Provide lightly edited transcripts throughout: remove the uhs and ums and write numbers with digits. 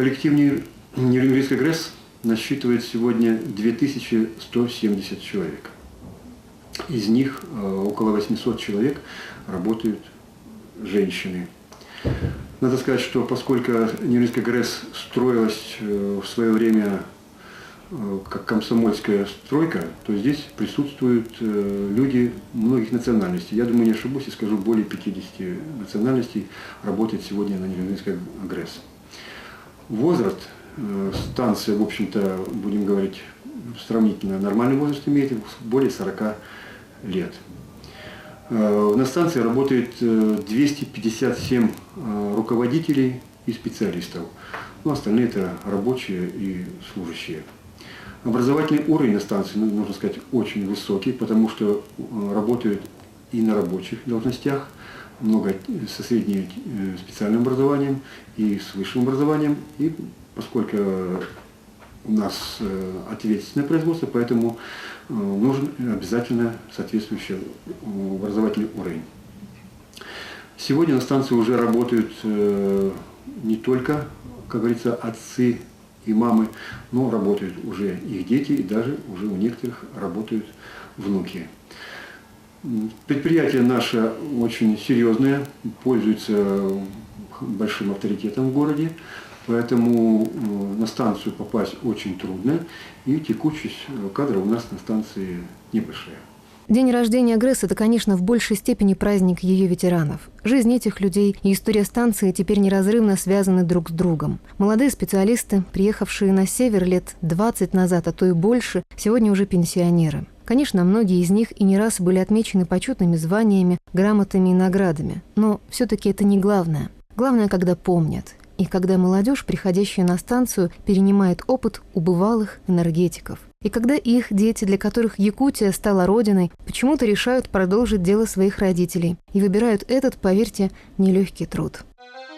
Коллектив Нерюнгринской ГРЭС насчитывает сегодня 2170 человек. Из них около 800 человек работают женщины. Надо сказать, что поскольку Нерюнгринская ГРЭС строилась в свое время как комсомольская стройка, то здесь присутствуют люди многих национальностей. Я думаю, не ошибусь и скажу, более 50 национальностей работает сегодня на Нерюнгринской ГРЭС. Возраст станции, в общем-то, будем говорить, сравнительно нормальный возраст имеет, более 40 лет. На станции работает 257 руководителей и специалистов. Ну, остальные это рабочие и служащие. Образовательный уровень на станции, нужно сказать, очень высокий, потому что работают и на рабочих должностях, много со средним специальным образованием и с высшим образованием. И поскольку у нас ответственное производство, поэтому нужен обязательно соответствующий образовательный уровень. Сегодня на станции уже работают не только, как говорится, отцы и мамы, но работают уже их дети, и даже уже у некоторых работают внуки. Предприятие наше очень серьезное, пользуется большим авторитетом в городе, поэтому на станцию попасть очень трудно, и текучесть кадров у нас на станции небольшая. День рождения ГРЭС – это, конечно, в большей степени праздник ее ветеранов. Жизнь этих людей и история станции теперь неразрывно связаны друг с другом. Молодые специалисты, приехавшие на север лет 20 назад, а то и больше, сегодня уже пенсионеры. Конечно, многие из них и не раз были отмечены почетными званиями, грамотами и наградами. Но все-таки это не главное. Главное, когда помнят. И когда молодежь, приходящая на станцию, перенимает опыт у бывалых энергетиков. И когда их дети, для которых Якутия стала родиной, почему-то решают продолжить дело своих родителей и выбирают этот, поверьте, нелегкий труд.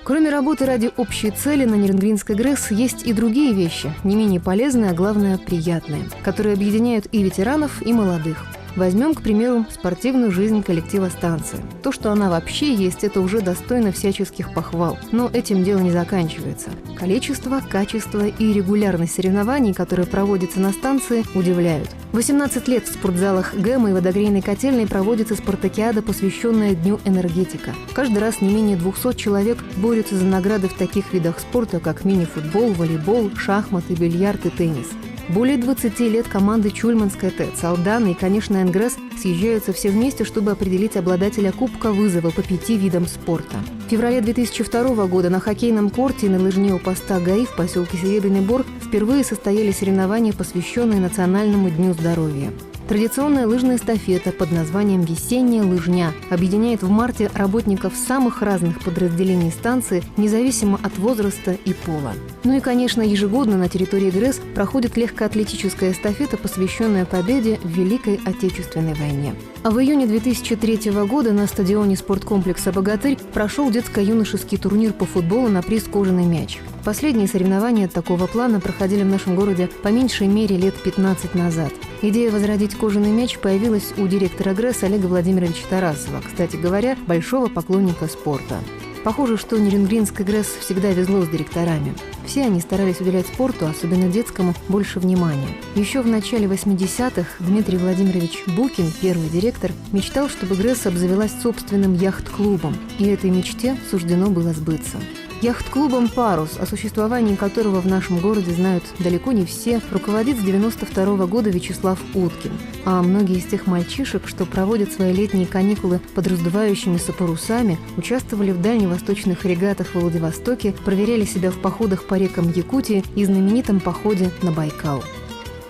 Кроме работы ради общей цели на Нерюнгринской ГРЭС есть и другие вещи, не менее полезные, а главное приятные, которые объединяют и ветеранов, и молодых. Возьмем, к примеру, спортивную жизнь коллектива станции. То, что она вообще есть, это уже достойно всяческих похвал. Но этим дело не заканчивается. Количество, качество и регулярность соревнований, которые проводятся на станции, удивляют. 18 лет в спортзалах ГЭМа и водогрейной котельной проводится спартакиада, посвященная Дню энергетика. Каждый раз не менее 200 человек борются за награды в таких видах спорта, как мини-футбол, волейбол, шахматы, бильярд и теннис. Более 20 лет команды Чульманская ТЭЦ, Алдана и, конечно, НГРЭС съезжаются все вместе, чтобы определить обладателя Кубка вызова по 5 видам спорта. В феврале 2002 года на хоккейном корте и на лыжне у поста ГАИ в поселке Серебряный Бор впервые состоялись соревнования, посвященные Национальному дню здоровья. Традиционная лыжная эстафета под названием «Весенняя лыжня» объединяет в марте работников самых разных подразделений станции, независимо от возраста и пола. Ну и, конечно, ежегодно на территории ГРЭС проходит легкоатлетическая эстафета, посвященная победе в Великой Отечественной войне. А в июне 2003 года на стадионе спорткомплекса «Богатырь» прошел детско-юношеский турнир по футболу на приз «Кожаный мяч». Последние соревнования такого плана проходили в нашем городе по меньшей мере лет 15 назад. Идея возродить кожаный мяч появилась у директора ГРЭС Олега Владимировича Тарасова, кстати говоря, большого поклонника спорта. Похоже, что Нерюнгринской ГРЭС всегда везло с директорами. Все они старались уделять спорту, особенно детскому, больше внимания. Еще в начале 80-х Дмитрий Владимирович Букин, первый директор, мечтал, чтобы ГРЭС обзавелась собственным яхт-клубом, и этой мечте суждено было сбыться. Яхт-клубом «Парус», о существовании которого в нашем городе знают далеко не все, руководит с 1992 года Вячеслав Уткин. А многие из тех мальчишек, что проводят свои летние каникулы под раздувающимися парусами, участвовали в дальневосточных регатах в Владивостоке, проверяли себя в походах по рекам Якутии и знаменитом походе на Байкал.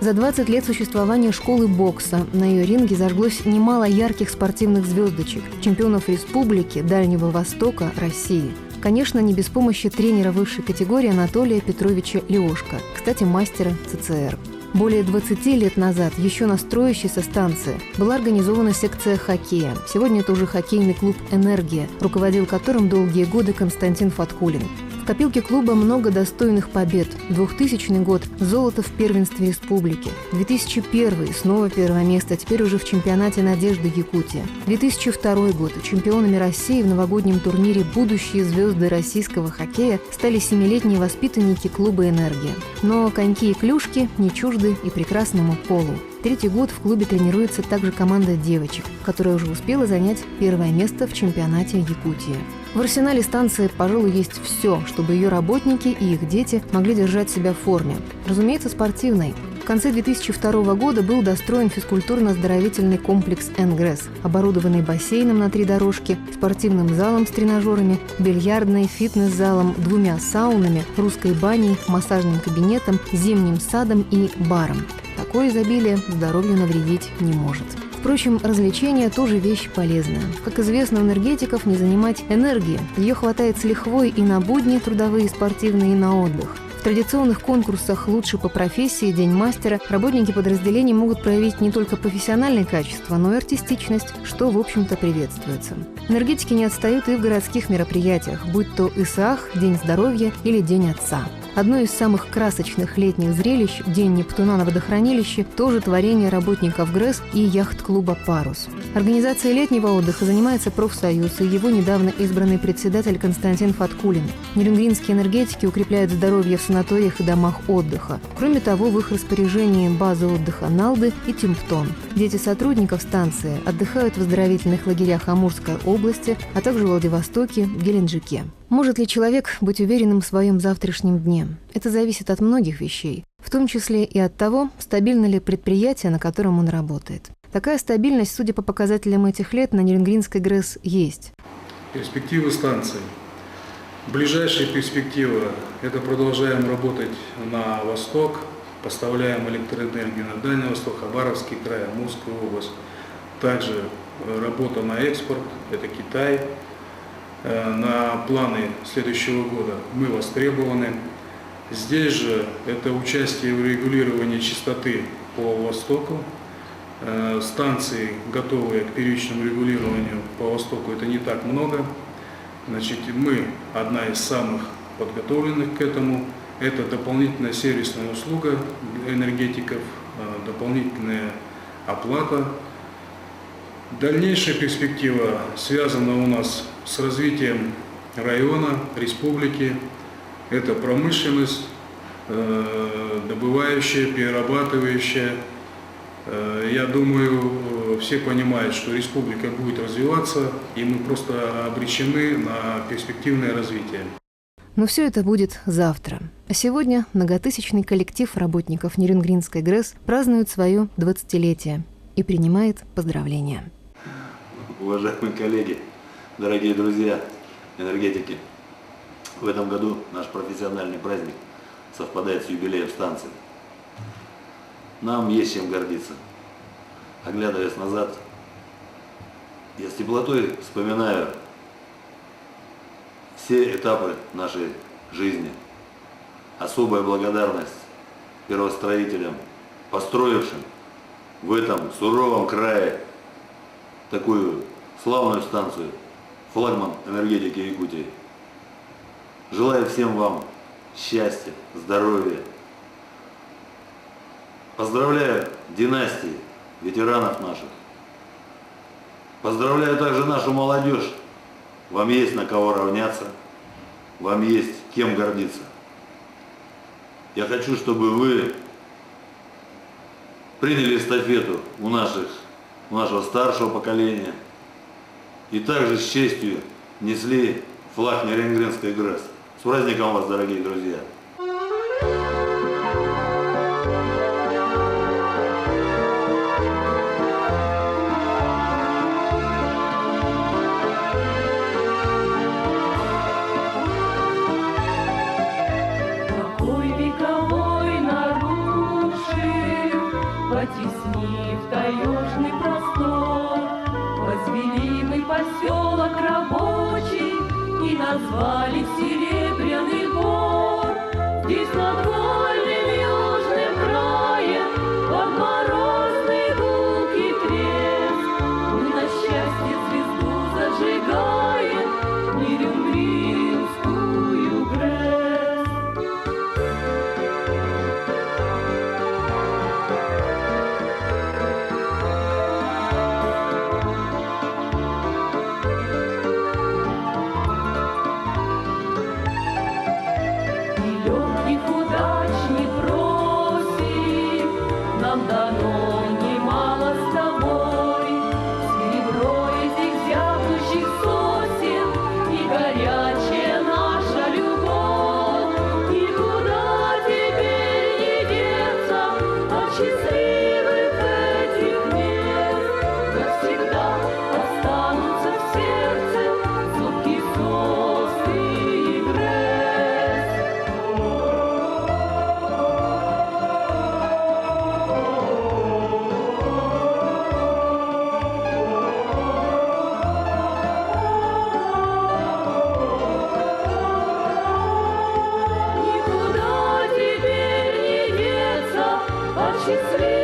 За 20 лет существования школы бокса на ее ринге зажглось немало ярких спортивных звездочек, чемпионов республики, Дальнего Востока, России. Конечно, не без помощи тренера высшей категории Анатолия Петровича Леошко, кстати, мастера ЦЦР. Более 20 лет назад, еще на строящейся станции, была организована секция хоккея. Сегодня это уже хоккейный клуб «Энергия», руководил которым долгие годы Константин Фаткулин. В копилке клуба много достойных побед. 2000 год – золото в первенстве республики. 2001 – снова первое место, теперь уже в чемпионате «Надежды» Якутия. 2002 год – чемпионами России в новогоднем турнире «Будущие звезды российского хоккея» стали 7-летние воспитанники клуба «Энергия». Но коньки и клюшки не чужды и прекрасному полу. Третий год в клубе тренируется также команда девочек, которая уже успела занять первое место в чемпионате Якутии. В арсенале станции, пожалуй, есть все, чтобы ее работники и их дети могли держать себя в форме. Разумеется, спортивной. В конце 2002 года был достроен физкультурно-оздоровительный комплекс «НГРЭС», оборудованный бассейном на 3 дорожки, спортивным залом с тренажерами, бильярдной, фитнес-залом, 2 саунами, русской баней, массажным кабинетом, зимним садом и баром. Такое изобилие здоровью навредить не может. Впрочем, развлечения тоже вещь полезная. Как известно, у энергетиков не занимать энергии. Ее хватает с лихвой и на будни трудовые, спортивные, и на отдых. В традиционных конкурсах «Лучше по профессии», «День мастера» работники подразделений могут проявить не только профессиональные качества, но и артистичность, что, в общем-то, приветствуется. Энергетики не отстают и в городских мероприятиях, будь то ИСАХ, День здоровья или День отца. Одно из самых красочных летних зрелищ – День Нептуна на водохранилище – тоже творение работников ГРЭС и яхт-клуба «Парус». Организацией летнего отдыха занимается профсоюз и его недавно избранный председатель Константин Фаткулин. Нерюнгринские энергетики укрепляют здоровье в санаториях и домах отдыха. Кроме того, в их распоряжении базы отдыха «Налды» и «Тимптон». Дети сотрудников станции отдыхают в оздоровительных лагерях Амурской области, а также в Владивостоке, Геленджике. Может ли человек быть уверенным в своем завтрашнем дне? Это зависит от многих вещей, в том числе и от того, стабильно ли предприятие, на котором он работает. Такая стабильность, судя по показателям этих лет, на Нерюнгринской ГРЭС есть. Перспективы станции. Ближайшая перспектива – это продолжаем работать на восток, поставляем электроэнергию на Дальний Восток, Хабаровский край, Амурскую область. Также работа на экспорт – это Китай. На планы следующего года мы востребованы. Здесь же это участие в регулировании частоты по Востоку. Станции, готовые к первичному регулированию по Востоку, это не так много. Значит, мы одна из самых подготовленных к этому. Это дополнительная сервисная услуга для энергетиков, дополнительная оплата. Дальнейшая перспектива связана у нас с развитием района, республики. Это промышленность, добывающая, перерабатывающая. Я думаю, все понимают, что республика будет развиваться, и мы просто обречены на перспективное развитие. Но все это будет завтра. А сегодня многотысячный коллектив работников Нерюнгринской ГРЭС празднует свое 20-летие и принимает поздравления. Уважаемые коллеги, дорогие друзья, энергетики, в этом году наш профессиональный праздник совпадает с юбилеем станции. Нам есть чем гордиться. Оглядываясь назад, я с теплотой вспоминаю все этапы нашей жизни. Особая благодарность первостроителям, построившим в этом суровом крае такую славную станцию, флагман энергетики Якутии. Желаю всем вам счастья, здоровья. Поздравляю династии, ветеранов наших. Поздравляю также нашу молодежь. Вам есть на кого равняться, вам есть кем гордиться. Я хочу, чтобы вы приняли эстафету у нашего старшего поколения и также с честью несли флаг Нерюнгринской ГРЭС. С праздником вас, дорогие друзья! Потеснив таежный простор, возвели мы поселок рабочий и назвали Серебряный Бор. счастливых этих мест навсегда останутся в сердце сладкий сос и грязь. Никуда теперь не деться от счастливых